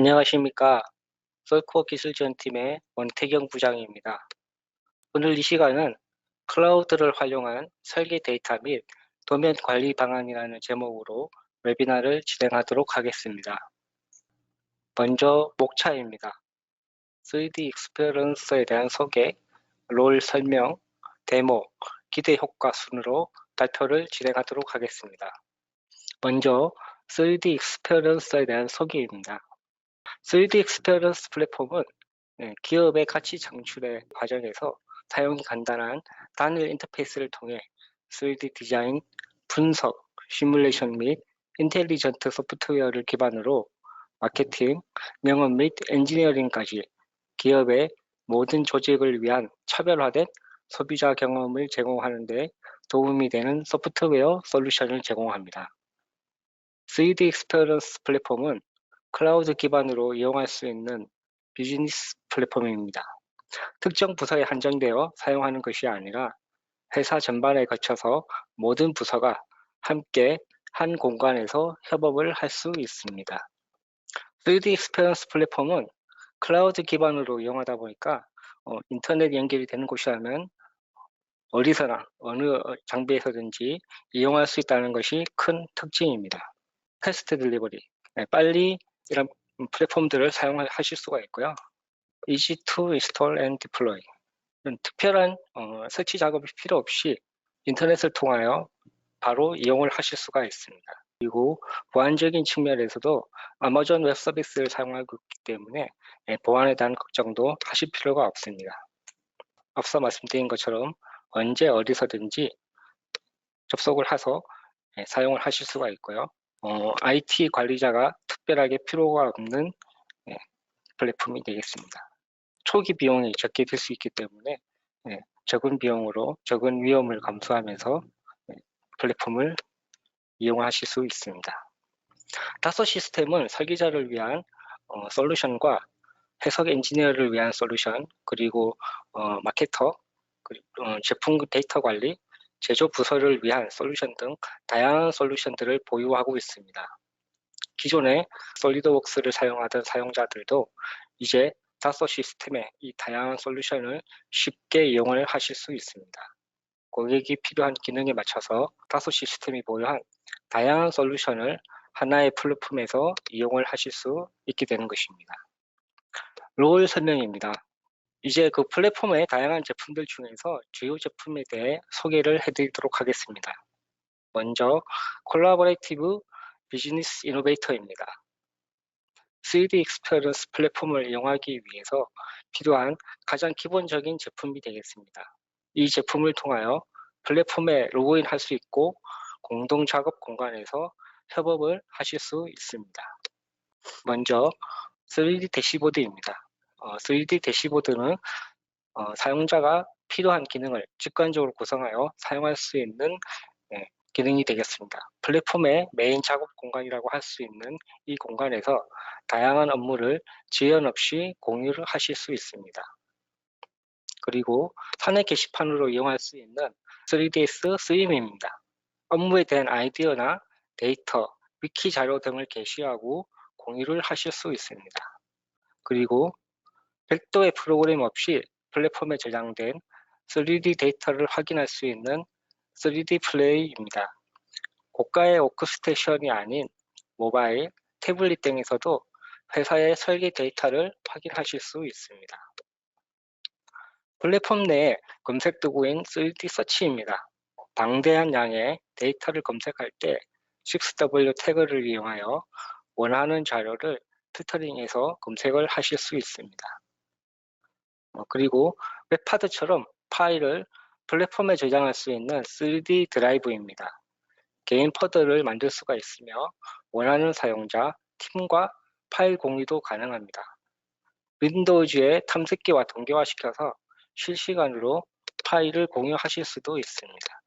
안녕하십니까. 썰코 기술지원팀의 원태경 부장입니다. 오늘 이 시간은 클라우드를 활용한 설계 데이터 및 도면 관리 방안이라는 제목으로 웨비나를 진행하도록 하겠습니다. 먼저 목차입니다. 3D 익스피리언스에 대한 소개, 롤 설명, 데모, 기대 효과 순으로 발표를 진행하도록 하겠습니다. 먼저 3D 익스피리언스에 대한 소개입니다. 3D 익스피리언스 플랫폼은 기업의 가치 창출의 과정에서 사용이 간단한 단일 인터페이스를 통해 3D 디자인, 분석, 시뮬레이션 및 인텔리전트 소프트웨어를 기반으로 마케팅, 영업 및 엔지니어링까지 기업의 모든 조직을 위한 차별화된 소비자 경험을 제공하는 데 도움이 되는 소프트웨어 솔루션을 제공합니다. 3D 익스피리언스 플랫폼은 클라우드 기반으로 이용할 수 있는 비즈니스 플랫폼입니다. 특정 부서에 한정되어 사용하는 것이 아니라 회사 전반에 거쳐서 모든 부서가 함께 한 공간에서 협업을 할 수 있습니다. 3D 익스피리언스 플랫폼은 클라우드 기반으로 이용하다 보니까 인터넷 연결이 되는 곳이라면 어디서나 어느 장비에서든지 이용할 수 있다는 것이 큰 특징입니다. 패스트 딜리버리, 빨리 이런 플랫폼들을 사용하실 수가 있고요. Easy to install and deploy. 특별한 설치 작업이 필요 없이 인터넷을 통하여 바로 이용을 하실 수가 있습니다. 그리고 보안적인 측면에서도 아마존 웹 서비스를 사용하고 있기 때문에 보안에 대한 걱정도 하실 필요가 없습니다. 앞서 말씀드린 것처럼 언제 어디서든지 접속을 해서 사용을 하실 수가 있고요. IT 관리자가 특별하게 필요가 없는 플랫폼이 되겠습니다. 초기 비용이 적게 들 수 있기 때문에 적은 비용으로 적은 위험을 감수하면서 플랫폼을 이용하실 수 있습니다. 다소 시스템은 설계자를 위한 솔루션과 해석 엔지니어를 위한 솔루션, 그리고 마케터, 제품 데이터 관리, 제조 부서를 위한 솔루션 등 다양한 솔루션들을 보유하고 있습니다. 기존에 솔리드웍스를 사용하던 사용자들도 이제 다소 시스템의 이 다양한 솔루션을 쉽게 이용을 하실 수 있습니다. 고객이 필요한 기능에 맞춰서 다소 시스템이 보유한 다양한 솔루션을 하나의 플랫폼에서 이용을 하실 수 있게 되는 것입니다. 롤 설명입니다. 이제 그 플랫폼의 다양한 제품들 중에서 주요 제품에 대해 소개를 해드리도록 하겠습니다. 먼저 콜라보레이티브 비즈니스 이노베이터입니다. 3D 익스피리언스 플랫폼을 이용하기 위해서 필요한 가장 기본적인 제품이 되겠습니다. 이 제품을 통하여 플랫폼에 로그인할 수 있고 공동 작업 공간에서 협업을 하실 수 있습니다. 먼저 3D 대시보드입니다. 3D 대시보드는 사용자가 필요한 기능을 직관적으로 구성하여 사용할 수 있는 기능이 되겠습니다. 플랫폼의 메인 작업 공간이라고 할 수 있는 이 공간에서 다양한 업무를 지연 없이 공유를 하실 수 있습니다. 그리고 사내 게시판으로 이용할 수 있는 3ds 스위미입니다. 업무에 대한 아이디어나 데이터, 위키 자료 등을 게시하고 공유를 하실 수 있습니다. 그리고 별도의 프로그램 없이 플랫폼에 저장된 3D 데이터를 확인할 수 있는 3D 플레이입니다. 고가의 워크스테이션이 아닌 모바일, 태블릿 등에서도 회사의 설계 데이터를 확인하실 수 있습니다. 플랫폼 내의 검색 도구인 3D 서치입니다. 방대한 양의 데이터를 검색할 때 6W 태그를 이용하여 원하는 자료를 필터링해서 검색을 하실 수 있습니다. 그리고 웹하드처럼 파일을 플랫폼에 저장할 수 있는 3D 드라이브입니다. 개인 폴더를 만들 수가 있으며 원하는 사용자, 팀과 파일 공유도 가능합니다. 윈도우즈의 탐색기와 동기화시켜서 실시간으로 파일을 공유하실 수도 있습니다.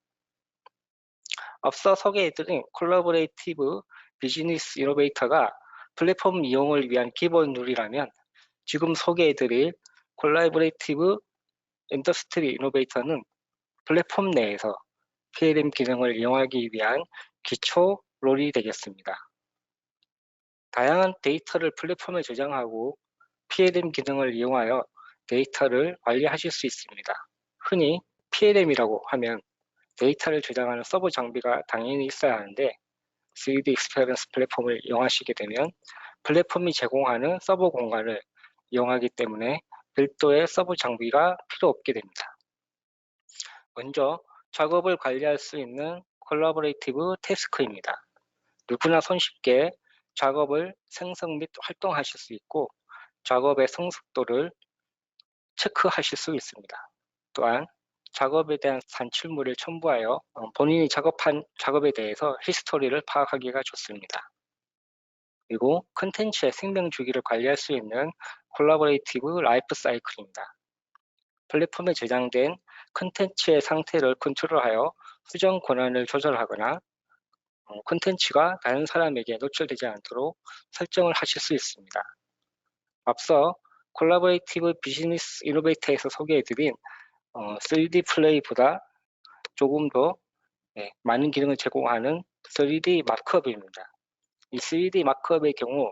앞서 소개해드린 콜라보레이티브 비즈니스 이노베이터가 플랫폼 이용을 위한 기본 룰이라면 지금 소개해드릴 콜라보레이티브 인더스트리 이노베이터는 플랫폼 내에서 PLM 기능을 이용하기 위한 기초 롤이 되겠습니다. 다양한 데이터를 플랫폼에 저장하고 PLM 기능을 이용하여 데이터를 관리하실 수 있습니다. 흔히 PLM이라고 하면 데이터를 저장하는 서버 장비가 당연히 있어야 하는데 3D 익스피리언스 플랫폼을 이용하시게 되면 플랫폼이 제공하는 서버 공간을 이용하기 때문에 별도의 서버 장비가 필요 없게 됩니다. 먼저 작업을 관리할 수 있는 콜라보레이티브 태스크입니다. 누구나 손쉽게 작업을 생성 및 활동하실 수 있고 작업의 성숙도를 체크하실 수 있습니다. 또한 작업에 대한 산출물을 첨부하여 본인이 작업한 작업에 대해서 히스토리를 파악하기가 좋습니다. 그리고 콘텐츠의 생명 주기를 관리할 수 있는 콜라보레이티브 라이프 사이클입니다. 플랫폼에 저장된 콘텐츠의 상태를 컨트롤하여 수정 권한을 조절하거나 콘텐츠가 다른 사람에게 노출되지 않도록 설정을 하실 수 있습니다. 앞서 콜라보레이티브 비즈니스 이노베이터에서 소개해드린 3D 플레이보다 조금 더 많은 기능을 제공하는 3D 마크업입니다. 이 3D 마크업의 경우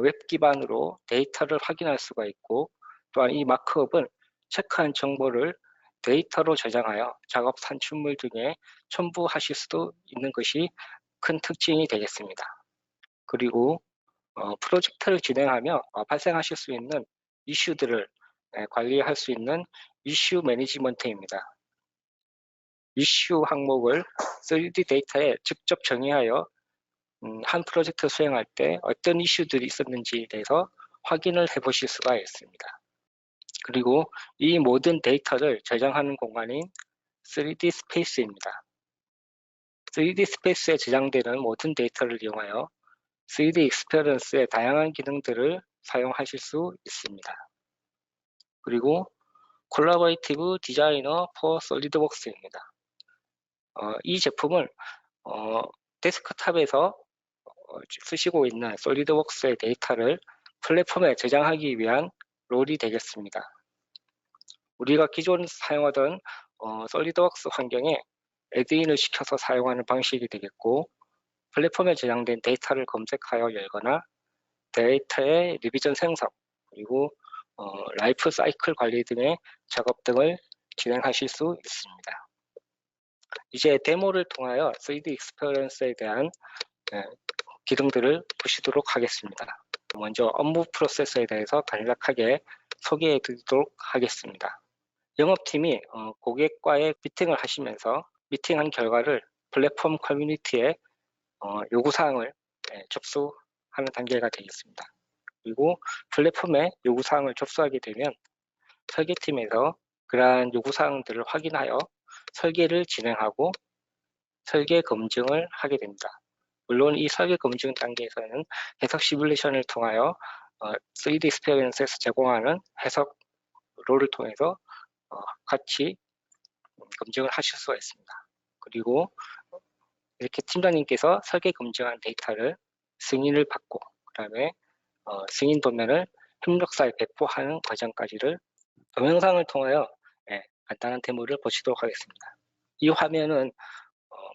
웹 기반으로 데이터를 확인할 수가 있고 또한 이 마크업은 체크한 정보를 데이터로 저장하여 작업 산출물 등에 첨부하실 수도 있는 것이 큰 특징이 되겠습니다. 그리고 프로젝트를 진행하며 발생하실 수 있는 이슈들을 관리할 수 있는 이슈 매니지먼트입니다. 이슈 항목을 3D 데이터에 직접 정의하여 한 프로젝트 수행할 때 어떤 이슈들이 있었는지에 대해서 확인을 해보실 수가 있습니다. 그리고 이 모든 데이터를 저장하는 공간인 3D 스페이스입니다. 3D 스페이스에 저장되는 모든 데이터를 이용하여 3D 익스피리언스의 다양한 기능들을 사용하실 수 있습니다. 그리고 콜라보레이티브 디자이너 포 솔리드웍스입니다. 이 제품은 데스크탑에서 쓰시고 있는 솔리드웍스의 데이터를 플랫폼에 저장하기 위한 롤이 되겠습니다. 우리가 기존 사용하던 솔리드웍스 환경에 애드인을 시켜서 사용하는 방식이 되겠고 플랫폼에 저장된 데이터를 검색하여 열거나 데이터의 리비전 생성 그리고 라이프 사이클 관리 등의 작업 등을 진행하실 수 있습니다. 이제 데모를 통하여 3D 익스피리언스에 대한 기능들을 보시도록 하겠습니다. 먼저 업무 프로세스에 대해서 간략하게 소개해 드리도록 하겠습니다. 영업팀이 고객과의 미팅을 하시면서 미팅한 결과를 플랫폼 커뮤니티에 요구사항을 접수하는 단계가 되겠습니다. 그리고 플랫폼에 요구사항을 접수하게 되면 설계팀에서 그러한 요구사항들을 확인하여 설계를 진행하고 설계 검증을 하게 됩니다. 물론 이 설계 검증 단계에서는 해석 시뮬레이션을 통하여 3D 익스피리언스에서 제공하는 해석 롤을 통해서 같이 검증을 하실 수가 있습니다. 그리고 이렇게 팀장님께서 설계 검증한 데이터를 승인을 받고 그 다음에 승인 도면을 협력사에 배포하는 과정까지를 동영상을 통하여 간단한 데모를 보시도록 하겠습니다. 이 화면은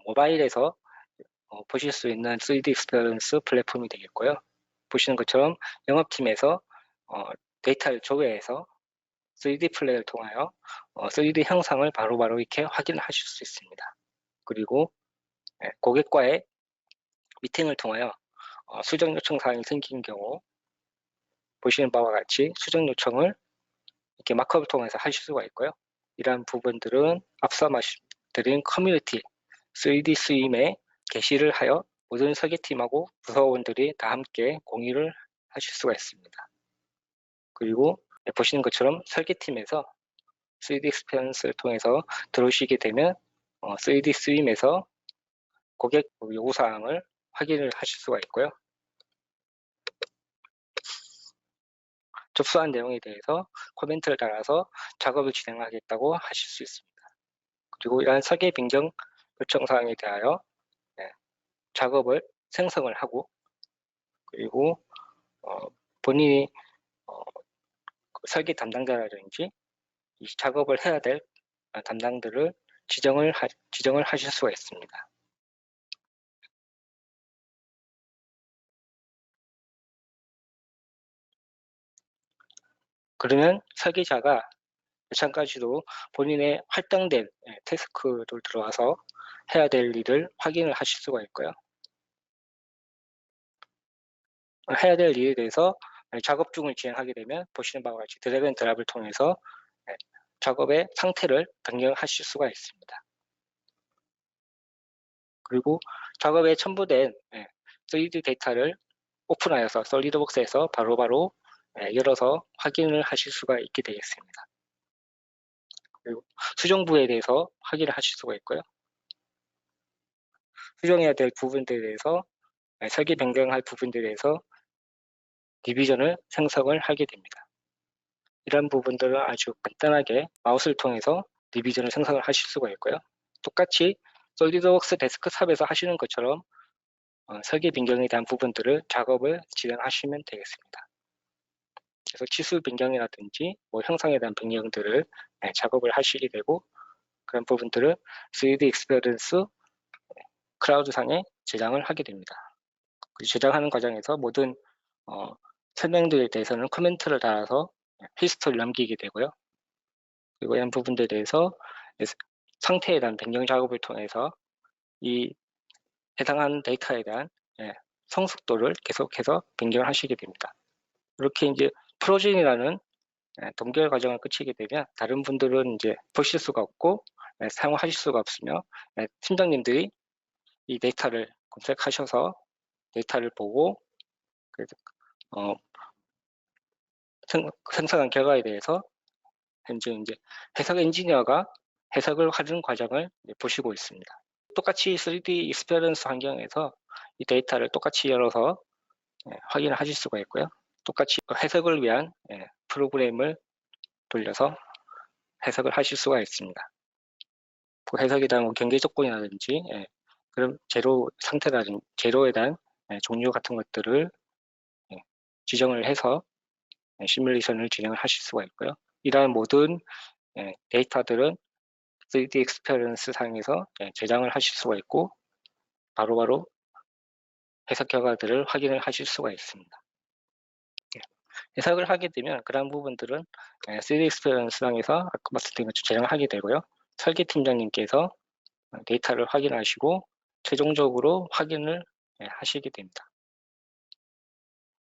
모바일에서 보실 수 있는 3D 익스피리언스 플랫폼이 되겠고요. 보시는 것처럼 영업팀에서 데이터를 조회해서 3D 플레이를 통하여 3D 형상을 바로바로 이렇게 확인하실 수 있습니다. 그리고 고객과의 미팅을 통하여 수정 요청 사항이 생긴 경우 보시는 바와 같이 수정 요청을 이렇게 마크업을 통해서 하실 수가 있고요. 이러한 부분들은 앞서 말씀드린 커뮤니티 3D 스임에 게시를 하여 모든 설계팀하고 부서원들이 다 함께 공유를 하실 수가 있습니다. 그리고 보시는 것처럼 설계팀에서 3D 익스피리언스를 통해서 들어오시게 되면 3D 스임에서 고객 요구사항을 확인을 하실 수가 있고요. 접수한 내용에 대해서 코멘트를 달아서 작업을 진행하겠다고 하실 수 있습니다. 그리고 이러한 설계 변경 요청 사항에 대하여 작업을 생성을 하고 그리고 본인이 설계 담당자라든지 이 작업을 해야 될 담당들을 지정을 하실 수가 있습니다. 그러면 설계자가 마찬가지로 본인의 할당된 태스크를 들어와서 해야 될 일을 확인을 하실 수가 있고요. 해야 될 일에 대해서 작업 중을 진행하게 되면 보시는 바와 같이 드래그 앤 드랍을 통해서 작업의 상태를 변경하실 수가 있습니다. 그리고 작업에 첨부된 3D 데이터를 오픈하여서 솔리드웍스에서 바로바로 열어서 확인을 하실 수가 있게 되겠습니다. 그리고 수정부에 대해서 확인을 하실 수가 있고요. 수정해야 될 부분들에 대해서 설계 변경할 부분들에 대해서 디비전을 생성을 하게 됩니다. 이런 부분들을 아주 간단하게 마우스를 통해서 디비전을 생성을 하실 수가 있고요. 똑같이 솔리드웍스 데스크탑에서 하시는 것처럼 설계 변경에 대한 부분들을 작업을 진행하시면 되겠습니다. 그래서 치수 변경이라든지 형상에 대한 변경들을 작업을 하시게 되고, 그런 부분들을 3D 익스피리언스 클라우드상에 저장을 하게 됩니다. 저장하는 과정에서 모든 설명들에 대해서는 코멘트를 달아서 히스토리를 남기게 되고요. 그리고 이런 부분들에 대해서 상태에 대한 변경 작업을 통해서 이 해당하는 데이터에 대한 성숙도를 계속해서 변경을 하시게 됩니다. 이렇게 이제 프로즌이라는 동결 과정을 거치게 되면 다른 분들은 이제 보실 수가 없고 사용하실 수가 없으며, 팀장님들이 이 데이터를 검색하셔서 데이터를 보고 생성한 결과에 대해서 현재 이제 해석 엔지니어가 해석을 하는 과정을 보시고 있습니다. 똑같이 3D 익스피리언스 환경에서 이 데이터를 똑같이 열어서 확인을 하실 수가 있고요. 똑같이 해석을 위한 프로그램을 돌려서 해석을 하실 수가 있습니다. 그 해석에 대한 경계 조건이라든지 그런 제로 상태라든지 제로에 대한 종류 같은 것들을 지정을 해서 시뮬레이션을 진행을 하실 수가 있고요. 이러한 모든 데이터들은 3D 익스피리언스 상에서 저장을 하실 수가 있고 바로바로 해석 결과들을 확인을 하실 수가 있습니다. 해석을 하게 되면 그런 부분들은 3D 익스피리언스 상에서 아까 말씀드린 것처럼 저장을 하게 되고요. 설계 팀장님께서 데이터를 확인하시고 최종적으로 확인을 하시게 됩니다.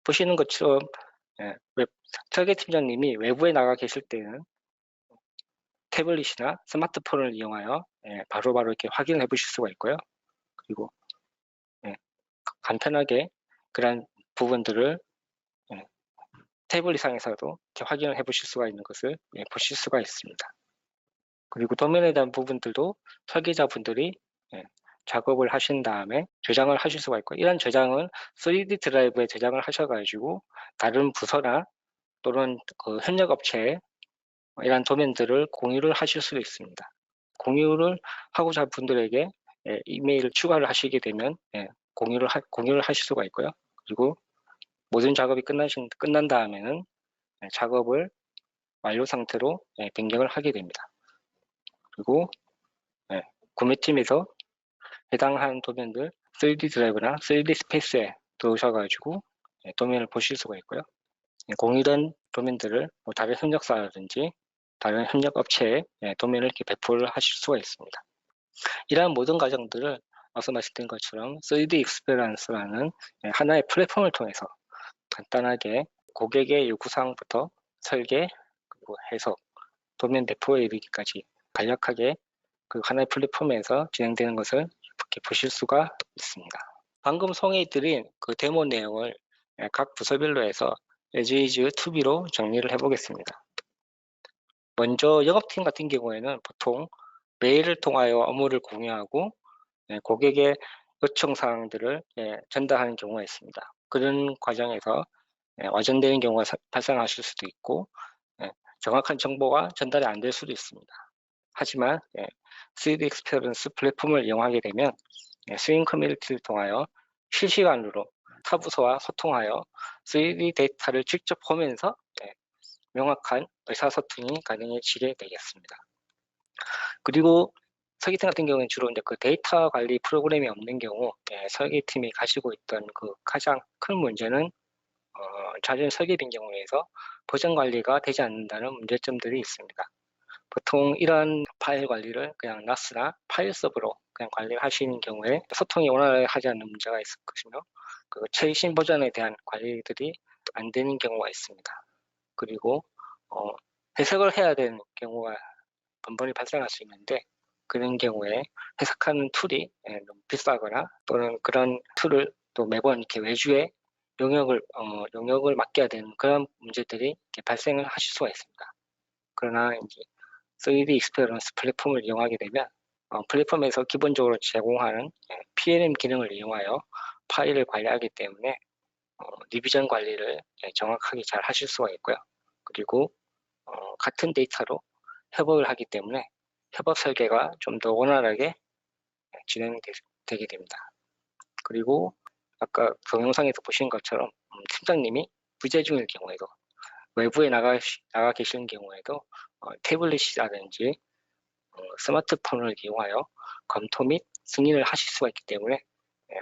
보시는 것처럼 설계 팀장님이 외부에 나가 계실 때는 태블릿이나 스마트폰을 이용하여 바로바로 이렇게 확인을 해 보실 수가 있고요. 그리고 간편하게 그런 부분들을 태블릿상에서도 이렇게 확인을 해 보실 수가 있는 것을 보실 수가 있습니다. 그리고 도면에 대한 부분들도 설계자분들이 작업을 하신 다음에 저장을 하실 수가 있고, 이런 저장은 3D 드라이브에 저장을 하셔가지고 다른 부서나 또는 그 협력업체에 이런 도면들을 공유를 하실 수도 있습니다. 공유를 하고자 할 분들에게 이메일을 추가를 하시게 되면 공유를 하실 수가 있고요. 그리고 모든 작업이 끝난 다음에는 작업을 완료 상태로 변경을 하게 됩니다. 그리고 구매팀에서 해당하는 도면들 3D 드라이브나 3D 스페이스에 들어오셔가지고 도면을 보실 수가 있고요. 공유된 도면들을 다른 협력사라든지 다른 협력업체에 도면을 이렇게 배포를 하실 수가 있습니다. 이러한 모든 과정들을 앞서 말씀드린 것처럼 3D 익스피리언스라는 하나의 플랫폼을 통해서 간단하게 고객의 요구사항부터 설계, 그리고 해석, 도면 배포에 이르기까지 간략하게 그 하나의 플랫폼에서 진행되는 것을 이렇게 보실 수가 있습니다. 방금 소개해드린 그 데모 내용을 각 부서별로 해서 as is to be로 정리를 해보겠습니다. 먼저 영업팀 같은 경우에는 보통 메일을 통하여 업무를 공유하고 고객의 요청 사항들을 전달하는 경우가 있습니다. 그런 과정에서 와전되는 경우가 발생하실 수도 있고 정확한 정보가 전달이 안 될 수도 있습니다. 하지만 3D 익스피리언스 플랫폼을 이용하게 되면 스윙 커뮤니티를 통하여 실시간으로 타 부서와 소통하여 3D 데이터를 직접 보면서 명확한 의사소통이 가능해지게 되겠습니다. 그리고 설계팀 같은 경우는 주로 이제 그 데이터 관리 프로그램이 없는 경우 설계팀이 가지고 있던 그 가장 큰 문제는 잦은 설계 변경으로 버전 관리가 되지 않는다는 문제점들이 있습니다. 보통 이런 파일 관리를 그냥 NAS나 파일 서버로 그냥 관리를 하시는 경우에 소통이 원활하게 하지 않는 문제가 있을 것이며, 그 최신 버전에 대한 관리들이 안 되는 경우가 있습니다. 그리고 해석을 해야 되는 경우가 번번이 발생할 수 있는데, 그런 경우에 해석하는 툴이 너무 비싸거나 또는 그런 툴을 또 매번 이렇게 외주에 용역을 맡겨야 되는 그런 문제들이 이렇게 발생을 하실 수가 있습니다. 그러나 이제 3D 익스페리언스 플랫폼을 이용하게 되면 플랫폼에서 기본적으로 제공하는 PLM 기능을 이용하여 파일을 관리하기 때문에 리비전 관리를 정확하게 잘 하실 수가 있고요. 그리고 같은 데이터로 협업을 하기 때문에 협업 설계가 좀 더 원활하게 진행되게 됩니다. 그리고 아까 동영상에서 보신 것처럼 팀장님이 부재 중일 경우에도, 외부에 나가 계시는 경우에도 태블릿이라든지 스마트폰을 이용하여 검토 및 승인을 하실 수가 있기 때문에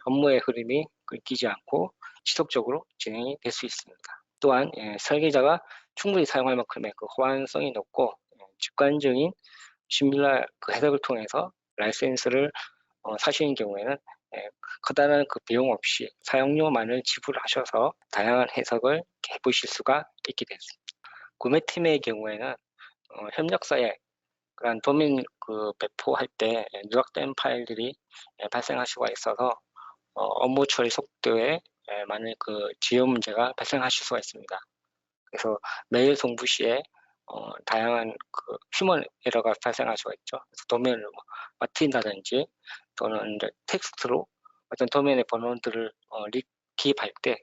업무의 흐름이 끊기지 않고 지속적으로 진행이 될 수 있습니다. 또한 설계자가 충분히 사용할 만큼의 그 호환성이 높고 직관적인 시뮬라 그 해석을 통해서 라이센스를 사시는 경우에는 커다란 그 비용 없이 사용료만을 지불하셔서 다양한 해석을 해보실 수가 있게 됐습니다. 구매팀의 경우에는 협력사에 그런 도면 그 배포할 때 누락된 파일들이 발생할 수가 있어서 업무 처리 속도에 많은 그 지연 문제가 발생하실 수가 있습니다. 그래서 메일 송부 시에 다양한 그 휴먼 에러가 발생할 수가 있죠. 그래서 도면을 맡긴다든지 또는 이제 텍스트로 어떤 도면의 번호들을 기입할 때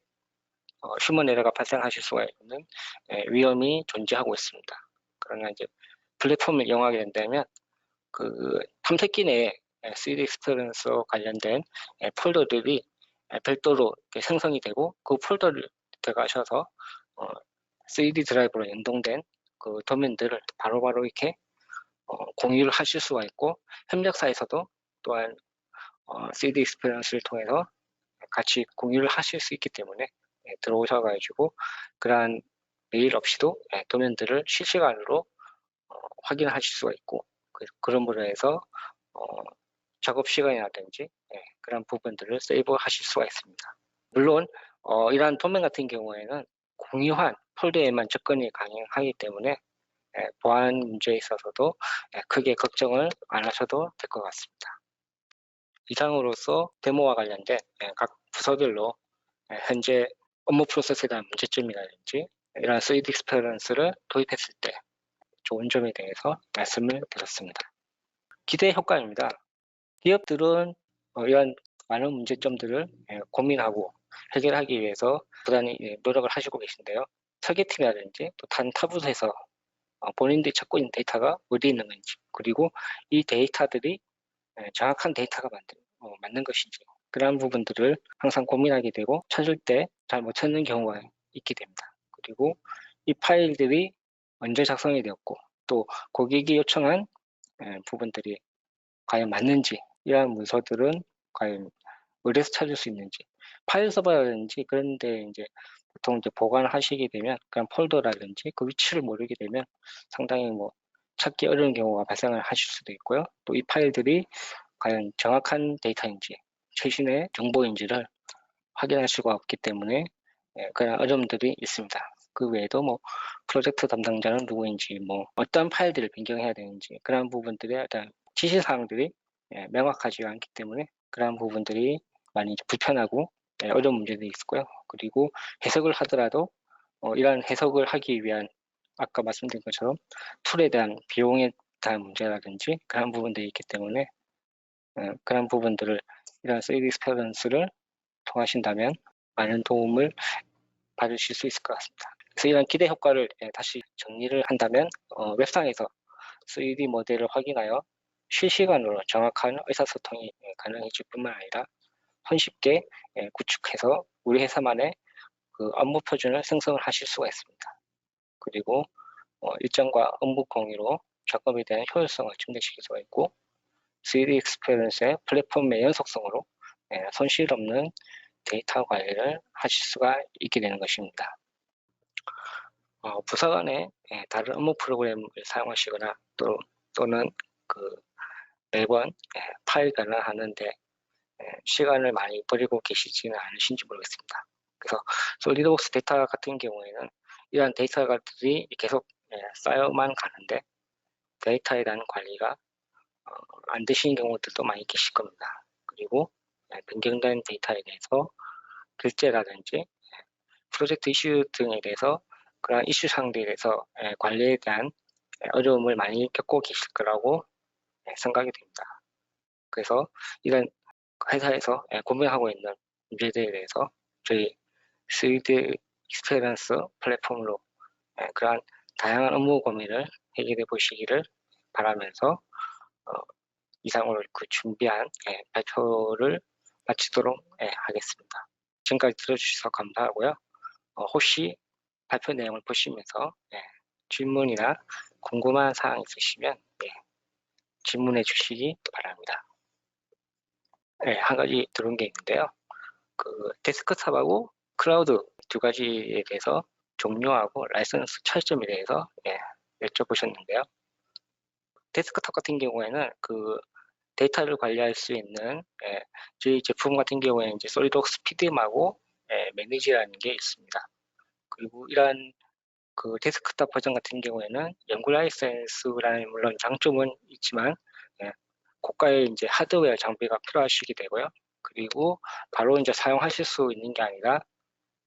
휴먼 에러가 발생하실 수가 있는 위험이 존재하고 있습니다. 그러나 이제 플랫폼을 이용하게 된다면 그 탐색기 내에 3D 익스피리언스 관련된 폴더들이 별도로 생성이 되고, 그 폴더를 들어가셔서 3D 드라이브로 연동된 그 도면들을 바로바로 이렇게 공유를 하실 수가 있고, 협력사에서도 또한 3D 익스피리언스를 통해서 같이 공유를 하실 수 있기 때문에 들어오셔가지고 그러한 메일 없이도 도면들을 실시간으로 확인하실 수가 있고, 그럼으로 해서 작업 시간이라든지 그런 부분들을 세이브 하실 수가 있습니다. 물론 이러한 도면 같은 경우에는 공유한 폴더에만 접근이 가능하기 때문에 보안 문제에 있어서도 크게 걱정을 안 하셔도 될 것 같습니다. 이상으로서 데모와 관련된 각 부서별로 현재 업무 프로세스에 대한 문제점이라든지 이러한 3D 익스피리언스를 도입했을 때 좋은 점에 대해서 말씀을 드렸습니다. 기대 효과입니다. 기업들은 이러한 많은 문제점들을 고민하고 해결하기 위해서 부단히 노력을 하시고 계신데요. 설계팀이라든지 또 단 타 부서에서 본인들이 찾고 있는 데이터가 어디에 있는 건지, 그리고 이 데이터들이 정확한 데이터가 맞는 것인지, 그러한 부분들을 항상 고민하게 되고 찾을 때 잘 못 찾는 경우가 있게 됩니다. 그리고 이 파일들이 언제 작성이 되었고 또 고객이 요청한 부분들이 과연 맞는지, 이러한 문서들은 과연 어디서 찾을 수 있는지, 파일 서버라든지 그런데 이제 보통 이제 보관하시게 되면 그냥 폴더라든지 그 위치를 모르게 되면 상당히 찾기 어려운 경우가 발생을 하실 수도 있고요. 또 이 파일들이 과연 정확한 데이터인지 최신의 정보인지를 확인할 수가 없기 때문에 그런 어려움들이 있습니다. 그 외에도 프로젝트 담당자는 누구인지, 어떤 파일들을 변경해야 되는지, 그런 부분들에 어떤 지시사항들이 명확하지 않기 때문에 그런 부분들이 많이 불편하고 어려운 문제들이 있고요. 그리고 해석을 하더라도 이러한 해석을 하기 위한 아까 말씀드린 것처럼 툴에 대한 비용에 대한 문제라든지 그런 부분들이 있기 때문에 그런 부분들을 이런 3D 익스피리언스를 통하신다면 많은 도움을 받으실 수 있을 것 같습니다. 그래서 이런 기대 효과를 다시 정리를 한다면 웹상에서 3D 모델을 확인하여 실시간으로 정확한 의사소통이 가능해질 뿐만 아니라 손쉽게 구축해서 우리 회사만의 그 업무 표준을 생성을 하실 수가 있습니다. 그리고 일정과 업무 공유로 작업에 대한 효율성을 증대시킬 수가 있고, 3D 익스피리언스의 플랫폼의 연속성으로 손실 없는 데이터 관리를 하실 수가 있게 되는 것입니다. 부서 간에 다른 업무 프로그램을 사용하시거나 또는 그 매번 파일 변환하는데 시간을 많이 버리고 계시지는 않으신지 모르겠습니다. 그래서 솔리드웍스 데이터 같은 경우에는 이러한 데이터들이 계속 쌓여만 가는데 데이터에 대한 관리가 안 되시는 경우들도 많이 계실 겁니다. 그리고 변경된 데이터에 대해서 결제라든지 프로젝트 이슈 등에 대해서 그러한 이슈 사항들에 대해서 관리에 대한 어려움을 많이 겪고 계실 거라고 생각이 됩니다. 그래서 이런 회사에서 고민하고 있는 문제들에 대해서 저희 3D 익스페리언스 플랫폼으로 그러한 다양한 업무 고민을 해결해 보시기를 바라면서 이상으로 그 준비한 발표를 마치도록 하겠습니다. 지금까지 들어주셔서 감사하고요. 혹시 발표 내용을 보시면서 질문이나 궁금한 사항 있으시면 질문해 주시기 바랍니다. 한 가지 들어온 게 있는데요. 그 데스크탑하고 클라우드 두 가지에 대해서 종료하고 라이선스 차이점에 대해서 여쭤보셨는데요. 데스크탑 같은 경우에는 그 데이터를 관리할 수 있는 저희 제품 같은 경우에는 이제 솔리드웍스 PDM하고 매니지라는 게 있습니다. 그리고 이러한 그 데스크탑 버전 같은 경우에는 연구 라이센스라는 물론 장점은 있지만 고가의 이제 하드웨어 장비가 필요하시게 되고요. 그리고 바로 이제 사용하실 수 있는 게 아니라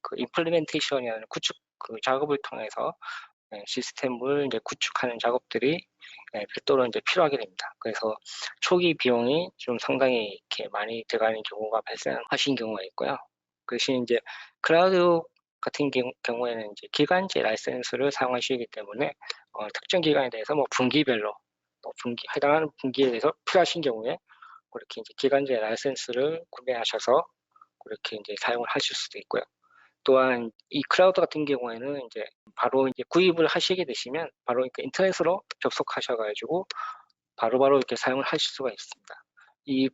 그 임플리멘테이션이라는 구축 그 작업을 통해서 시스템을 이제 구축하는 작업들이 별도로 이제 필요하게 됩니다. 그래서 초기 비용이 좀 상당히 이렇게 많이 들어가는 경우가 발생하신 경우가 있고요. 그 대신 이제 클라우드 같은 경우에는 이제 기간제 라이센스를 사용하시기 때문에 특정 기간에 대해서 뭐 분기별로 해당하는 분기에 대해서 필요하신 경우에 그렇게 이제 기간제 라이센스를 구매하셔서 그렇게 이제 사용을 하실 수도 있고요. 또한 이 클라우드 같은 경우에는 이제 바로 이제 구입을 하시게 되시면 바로 그러니까 인터넷으로 접속하셔가지고 바로바로 이렇게 사용을 하실 수가 있습니다. 이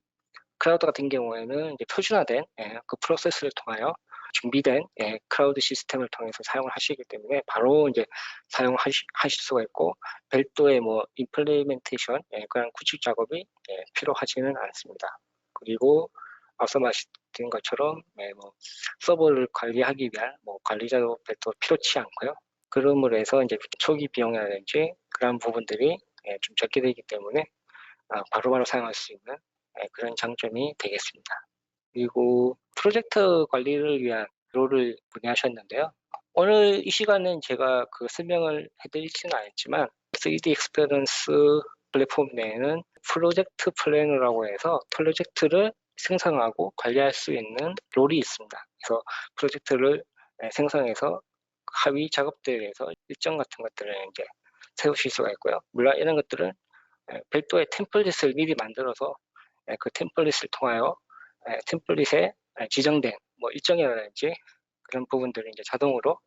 클라우드 같은 경우에는 이제 표준화된 그 프로세스를 통하여 준비된 클라우드 시스템을 통해서 사용을 하시기 때문에 바로 이제 사용하실 수가 있고 별도의 뭐 임플리멘테이션 그런 구축 작업이 필요하지는 않습니다. 그리고 앞서 말씀드린 것처럼 뭐 서버를 관리하기 위한 뭐 관리자도 별도 필요치 않고요. 그러므로 해서 이제 초기 비용이라든지 그런 부분들이 좀 적게 되기 때문에 바로바로 사용할 수 있는 그런 장점이 되겠습니다. 그리고 프로젝트 관리를 위한 롤을 문의하셨는데요. 오늘 이 시간은 제가 그 설명을 해드리지는 않았지만 3D 익스페리언스 플랫폼 내에는 프로젝트 플래너라고 해서 프로젝트를 생성하고 관리할 수 있는 롤이 있습니다. 그래서 프로젝트를 생성해서 하위 작업들에 대해서 일정 같은 것들을 이제 세우실 수가 있고요. 물론 이런 것들은 별도의 템플릿을 미리 만들어서 그 템플릿을 통하여 템플릿에 지정된 뭐 일정이라든지 그런 부분들을 이제 자동으로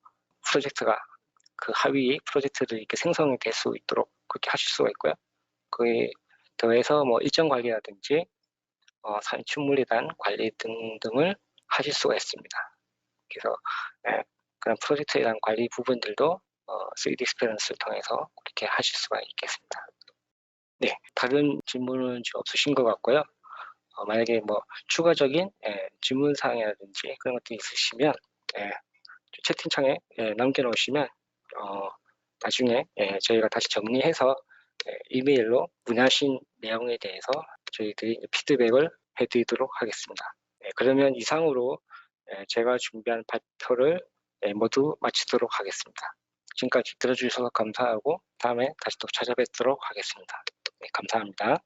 프로젝트가 그 하위 프로젝트들이 이렇게 생성이 될 수 있도록 그렇게 하실 수가 있고요. 그에 더해서 뭐 일정 관리라든지 산출물에 대한 관리 등등을 하실 수가 있습니다. 그래서 그런 프로젝트에 대한 관리 부분들도 3D 익스페리언스를 통해서 그렇게 하실 수가 있겠습니다. 네, 다른 질문은 없으신 것 같고요. 만약에 뭐 추가적인 질문 사항이라든지 그런 것들이 있으시면 채팅창에 남겨놓으시면 나중에 저희가 다시 정리해서 이메일로 문의하신 내용에 대해서 저희들이 피드백을 해드리도록 하겠습니다. 그러면 이상으로 제가 준비한 발표를 모두 마치도록 하겠습니다. 지금까지 들어주셔서 감사하고 다음에 다시 또 찾아뵙도록 하겠습니다. 감사합니다.